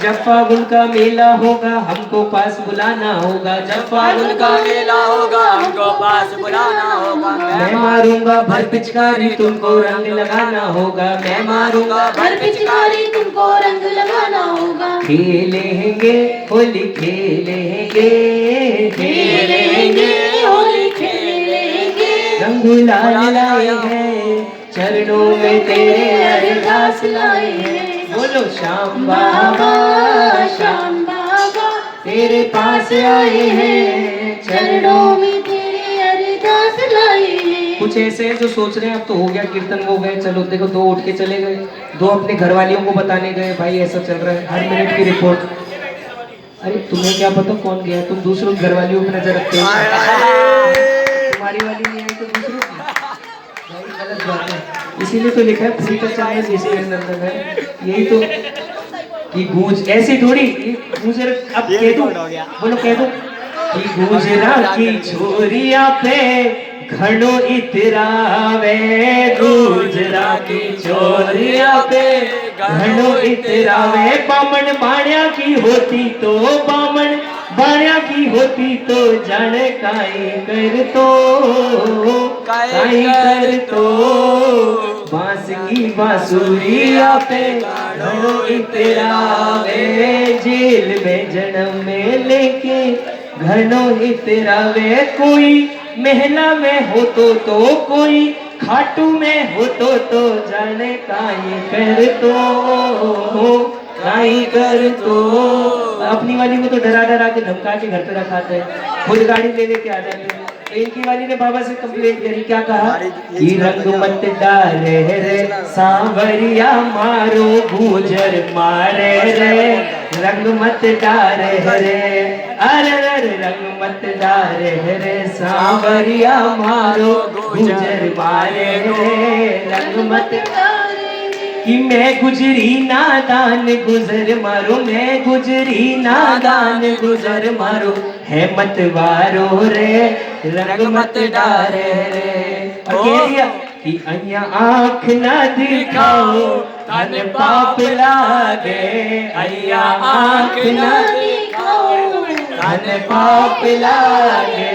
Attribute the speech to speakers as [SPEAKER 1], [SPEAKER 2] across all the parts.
[SPEAKER 1] जब फागुन का मेला होगा हमको पास बुलाना होगा, जब
[SPEAKER 2] फागुन का मेला होगा हमको पास बुलाना होगा।
[SPEAKER 1] मैं मारूंगा भर पिचकारी तुमको रंग लगाना होगा, मैं मारूंगा
[SPEAKER 2] भर पिचकारी तुमको रंग लगाना होगा।
[SPEAKER 1] खेलेंगे होली खेलेंगे,
[SPEAKER 2] खेलेंगे होली खेलेंगे।
[SPEAKER 1] रंग गुलाल लाए हैं चरणों में तेरे अरदास लाए हैं। बोलो श्याम बाबा
[SPEAKER 2] श्याम बाबा
[SPEAKER 1] तेरे पास आए हैं
[SPEAKER 2] चरणों में तेरे अरदास लाए हैं।
[SPEAKER 1] कुछ ऐसे हैं जो सोच रहे हैं अब तो हो गया कीर्तन हो गए, चलो देखो दो उठ के चले गए, दो अपने घर वालियों को बताने गए भाई ऐसा चल रहा है, हर मिनट की रिपोर्ट। अरे तुम्हें क्या पता कौन गया, तुम दूसरों की घर वालियों पर नजर रखते हो, तुम्हारी वाली नहीं आई तो दूसरों की, भाई गलत बात है। इसीलिए तो लिखा है फ्री का चाहे जिसके अंदर है, यही तो कि गूंज ऐसी थोड़ी गूंज। अब कह दो, बोलो कह दो कि गुजरा की छोरिया पे घड़ो इतरावे, गुजरा की छोरिया पे घड़ो इतरावे। बामण बाणिया की होती तो, बामण बाणिया की होती तो जाने काई कर तो, काई कर तो। बांसुरी बांसुरिया पे घड़ो इतरावे, जेल में जन्म में लेके घड़ो इतरावे। कोई महला में हो तो कोई खाटू में हो तो जाने काई कर तो, काई कर तो। अपनी वाली को तो डरा डरा के धमका के घर पे रखाते हैं, खुद गाड़ी ले लेके आ जाते हैं। तो इनकी वाली ने बाबा से कंप्लेंट करी, क्या कहा कि रंग मत डाले रे सांवरिया मारो गुजर मारे रे, रंग मत डाले रे, अरे अरे रंग मत डाले रे सांवरिया मारो गुजर मारे रे, रंग मत कि मैं गुजरी नादान गुजर मारो, मैं गुजरी नादान गुजर मारो, है मत वारो रे रंग मत डारे रे। और कह दिया कि अइया आँख ना दिखाओ तन पाप लागे, अइया आँख ना दिखाओ तन पाप लागे।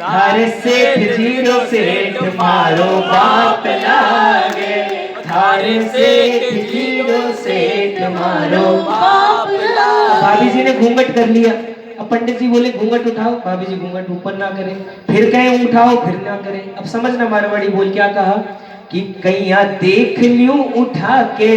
[SPEAKER 1] हर सेठ जीरो सेठ मारो बाप लागे, थारे सेठ जीरो सेठ मारो बाप लागे। भाभी जी ने घूंघट कर लिया, अब पंडित जी बोले घूंघट उठाओ, भाभी जी घूंघट ऊपर ना करें, फिर कहें उठाओ फिर ना करें। अब समझना मारवाड़ी बोल क्या कहा कि कैया देख ल्यूं उठा के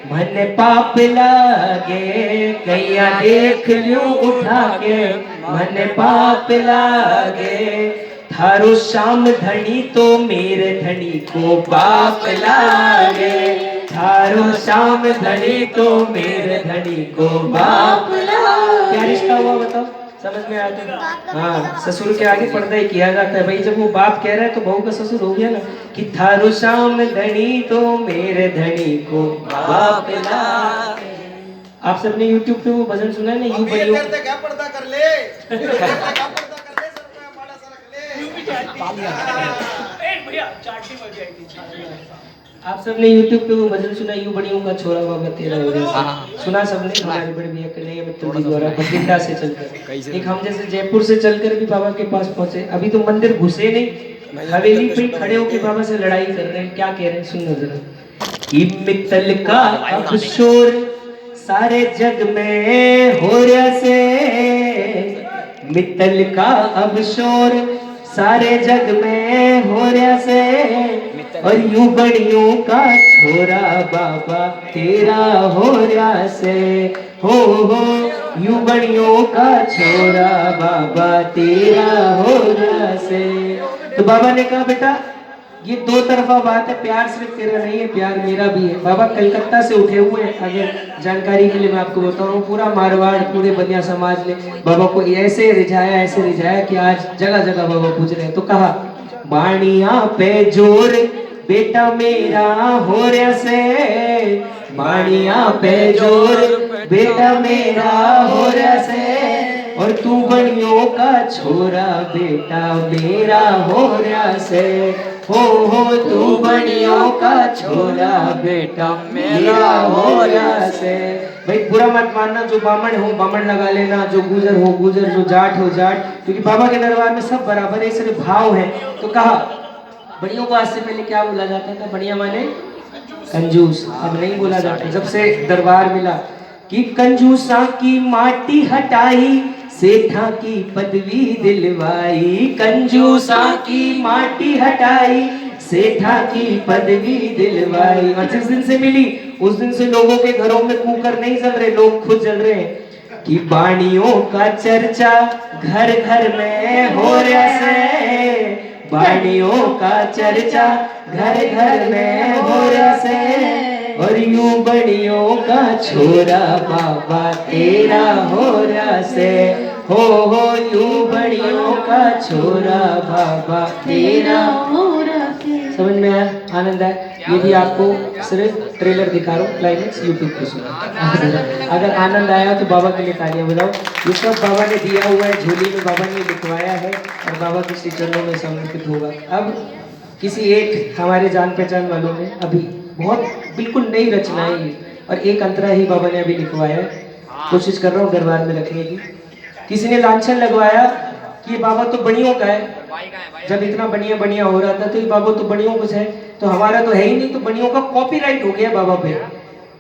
[SPEAKER 1] मन पाप लागे, कैया देख ल्यूं उठा के मन पाप लागे। थारो श्याम धनी तो मेरे धनी को बाप लागे, थारो श्याम धनी तो मेरे धनी को बाप लागे। क्या रिश्ता हुआ बताओ, समझ में आया तो? हाँ, ससुर के आगे पर्दा ही किया जाता है भाई, जब वो बाप कह रहा है तो बहू का ससुर हो गया ना, कि थारो श्याम धनी तो मेरे धनी को बाप लागे। आप सबने YouTube पे वो भजन सुना है ना, यूं बनियो
[SPEAKER 3] क्या पर्दा कर ले
[SPEAKER 1] आप सबने YouTube पे वो भजन सुना, यूं बनियों का छोरा बाबा तेरा हो गया, सुना सबने? हमारे बड़े भैया कन्हैया मित्तल जी द्वारा बठिंडा से चलकर, एक हम जैसे जयपुर से चलकर भी बाबा के पास पहुंचे, अभी तो मंदिर घुसे नहीं, हवेली पे खड़े होके बाबा से लड़ाई कर रहे हैं। क्या कह रहे हैं सुनो जरा, कि मित्तल का अब शोर सारे जग में हो रहा से, मित्तल का अब शोर सारे जग में हो रहा से, और यूं बड़ियों का छोरा बाबा तेरा हो रहा से, हो यूं बड़ियों का छोरा बाबा तेरा हो रहा से। तो बाबा ने कहा बेटा ये दो तरफा बात है, प्यार सिर्फ तेरा नहीं है, प्यार मेरा भी है। बाबा कलकत्ता से उठे हुए हैं, अगर जानकारी के लिए मैं आपको बता रहा हूँ, पूरा मारवाड़ पूरे बनिया समाज ने बाबा को ऐसे रिझाया कि आज जगह जगह बाबा पूज रहे हैं। तो कहा बाणिया पे जोर बेटा मेरा हो रहा से, बाणिया पे जोर बेटा मेरा हो रहा से, और तू बनियों का छोरा बेटा मेरा हो रहा से, हो तू बनियों का छोरा
[SPEAKER 2] बेटा
[SPEAKER 1] मेरा हो रहा से। भाई बुरा मत मानना, जो बामण हो बामण लगा लेना, जो गुजर हो गुजर, जो जाट हो जाट, क्योंकि बाबा के दरबार में सब बराबर है, सिर्फ भाव है। तो कहा बढ़ियों को आज से पहले क्या बोला जाता था? बढ़िया माने कंजूस। अब नहीं बोला जाता, जब से दरबार मिला कि कंजूसा की माटी हटाई, सेठा की पदवी दिलवाई। कंजूसा की माटी हटाई, सेठा की पदवी दिलवाई। और जिस दिन से मिली उस दिन से लोगों के घरों में कुकर नहीं जल रहे, लोग खुद जल रहे हैं कि बाणियों का चर्चा घर घर में हो रहा से। बाणियों का चर्चा घर घर में हो रहा से। और यूं बड़ियों का छोरा बाबा तेरा हो रहा से। हो यूं बड़ियों का छोरा बाबा तेरा हो रहा से। समझ में आया? आनंद आया? ये भी आपको सिर्फ ट्रेलर दिखा रहा हूँ, क्लाइमेक्स यूट्यूब पे सुनो। अगर आनंद आया तो बाबा के लिए तालियां बजाओ। ये सब बाबा ने दिया हुआ है, झोली में बाबा ने लिखवाया है और बाबा के श्री चरणों में समर्पित होगा। अब किसी एक हमारे जान पहचान वालों ने अभी बहुत बिल्कुल नई रचनाएं ली और एक अंतरा ही बाबा ने अभी लिखवाया है, कोशिश कर रहा हूँ दरबार में रखने की। किसी ने लांछन लगवाया कि ये बाबा तो बड़ियों का है, जब इतना बढ़िया बढ़िया हो रहा था तो ये बाबा तो बड़ियों कुछ है, तो हमारा तो है ही नहीं, तो बड़ियों का कॉपीराइट हो गया बाबा पे।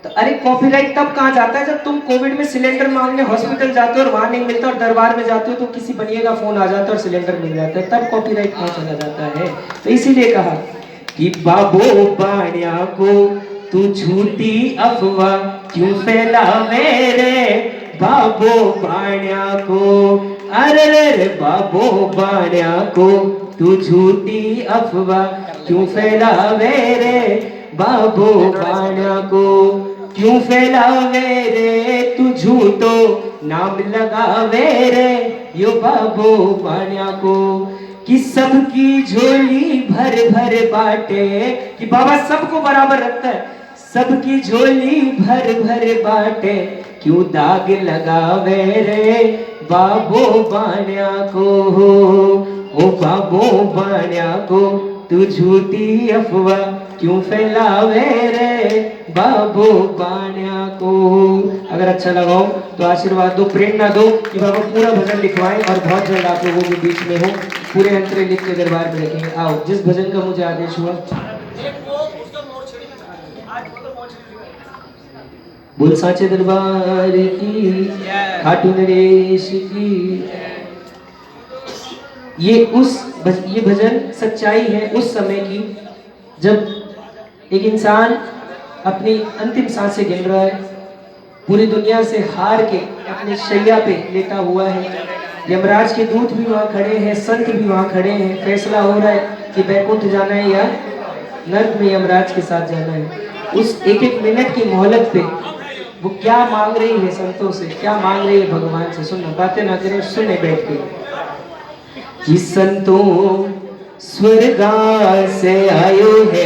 [SPEAKER 1] तो अरे कॉपीराइट तब कहाँ जाता है जब तुम कोविड में सिलेंडर मांगने हॉस्पिटल जाते हो और वहां नहीं मिलता, और दरबार में जाते हो तो किसी बनिए का फोन आ जाता है और सिलेंडर मिल जाता है, तब कॉपीराइट कहाँ चला जाता है। तो इसीलिए कहा कि बाबो बाणिया को तू झूठी अफवाह क्यों फैलावे रे। बाबो बाणिया को, अरे बाबो बाणिया को तू झूठी अफवाह क्यों फैलावे रे। बाबो बाणिया को क्यों फैलावे रे, तू झूठो नाम लगावे रे। यो बाबो बाणिया को कि सबकी झोली भर भर बाटे, कि बाबा सबको बराबर रखता है, सबकी झोली भर भर बाटे, क्यों दाग लगावे रे बाबो बाणिया को। ओ बाबो बाणिया को तू झूठी अफवाह क्यों फैलावे रे बाबो बाणिया को। अगर अच्छा लगा हो तो आशीर्वाद दो, प्रेरणा दो कि बाबा पूरा भजन लिखवाएं और बहुत जल्द आप लोगों के बीच में हो, पूरे अंतरे लिख के दरबार में रखेंगे। आओ, जिस भजन का मुझे आदेश हुआ। बोल साचे दरबार की, खाटू नरेश की। ये भजन सच्चाई है उस समय की जब एक इंसान अपनी अंतिम सांसें गिन रहा है, पूरी दुनिया से हार के अपने शैया पे लेटा हुआ है, यमराज के दूत भी वहाँ खड़े हैं, संत भी वहाँ खड़े हैं, फैसला हो रहा है कि बैकुंठ जाना है या नर्क में यमराज के साथ जाना है। उस एक एक मिनट की मोहलत पे वो क्या मांग रही है संतों से, क्या मांग रही है भगवान से। सुनो, बातें ना करें, सुने बैठ के कि संतों स्वर्गा से आयो है।